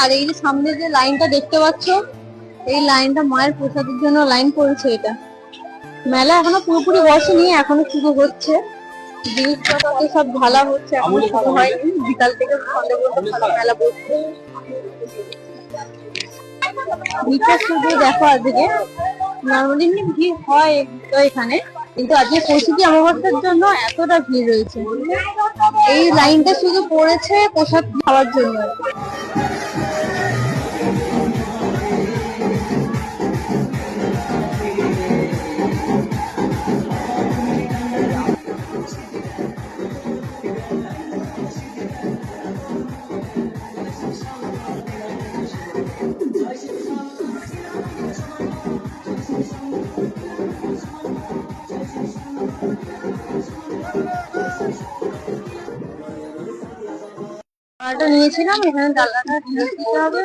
আর এই যে সামনে যে লাইনটা দেখতে পাচ্ছ, এই লাইনটা মায়ের প্রসাদের জন্য লাইন পড়েছে। এটা মেলা এখনো পুরোপুরি বসেনি, এখনো শুরু হচ্ছে, জিনিসপত্র সব ঢালা হচ্ছে, এখনো শুরু হয়নি। বিকাল থেকে সন্ধ্যে পর্যন্ত ভালো মেলা বসছে। ভিড়টা শুধু দেখো আজকে, নর্মালি এমনি ভিড় হয় তো এখানে, কিন্তু আজকে কৌশিকী অমাবস্যার জন্য এতটা ভিড় রয়েছে। এই লাইনটা শুধু পড়েছে প্রসাদ খাওয়ার জন্য। ডালাটা নিয়েছিলাম, এখানে ডালাটা ঢেলে দিতে হবে।